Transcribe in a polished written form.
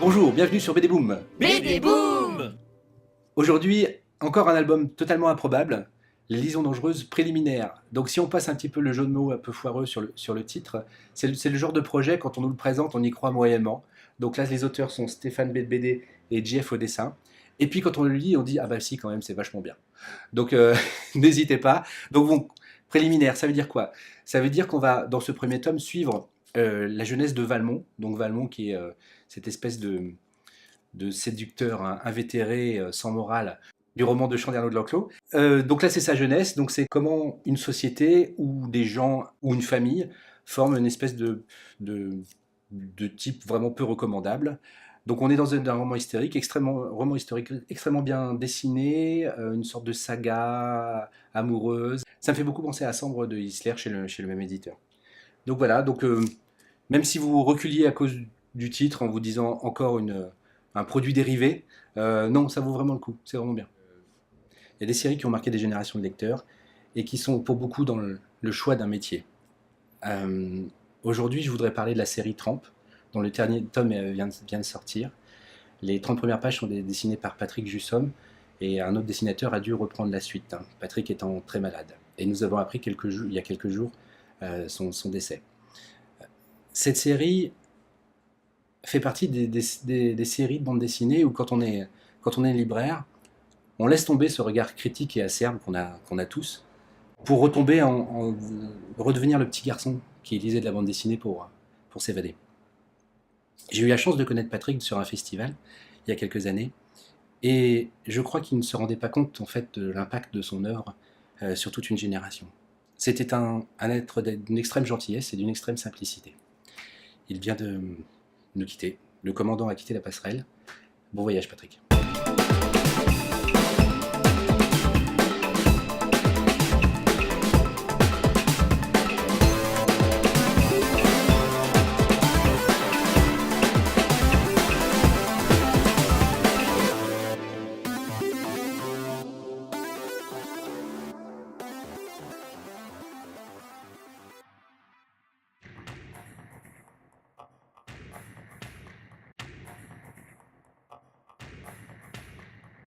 Bonjour, bienvenue sur BD Boom. BD Boom. Aujourd'hui, encore un album totalement improbable, Les Liaisons Dangereuses préliminaires. Donc si on passe un petit peu le jeu de mots un peu foireux sur le titre, c'est le genre de projet, quand on nous le présente, on y croit moyennement. Donc là, les auteurs sont Stéphane B de BD et JF au dessin. Et puis quand on le lit, on dit « Ah bah si, quand même, c'est vachement bien ». Donc n'hésitez pas. Donc bon, préliminaire, ça veut dire quoi? Ça veut dire qu'on va, dans ce premier tome, suivre la jeunesse de Valmont. Donc Valmont qui est cette espèce de séducteur invétéré, sans morale, du roman de Chanderneau de l'Enclos. Donc là, c'est sa jeunesse, donc c'est comment une société ou des gens ou une famille forment une espèce de, de type vraiment peu recommandable. Donc on est dans un roman historique extrêmement bien dessiné, une sorte de saga amoureuse. Ça me fait beaucoup penser à Sambre de Isler chez le même éditeur. Donc voilà, donc même si vous reculiez à cause du titre en vous disant encore un produit dérivé, non, ça vaut vraiment le coup, c'est vraiment bien. Il y a des séries qui ont marqué des générations de lecteurs et qui sont pour beaucoup dans le choix d'un métier. Euh, Aujourd'hui, je voudrais parler de la série Tramp, dont le dernier tome vient de sortir. Les 30 premières pages sont dessinées par Patrick Jussomme et un autre dessinateur a dû reprendre la suite, hein, Patrick étant très malade. Et nous avons appris il y a quelques jours son décès. Cette série fait partie des séries de bande dessinée où quand on est libraire, on laisse tomber ce regard critique et acerbe qu'on a tous pour retomber redevenir le petit garçon qui lisait de la bande dessinée pour s'évader. J'ai eu la chance de connaître Patrick sur un festival il y a quelques années et je crois qu'il ne se rendait pas compte en fait de l'impact de son œuvre sur toute une génération. C'était un être d'une extrême gentillesse et d'une extrême simplicité. Il vient de nous quitter. Le commandant a quitté la passerelle. Bon voyage, Patrick.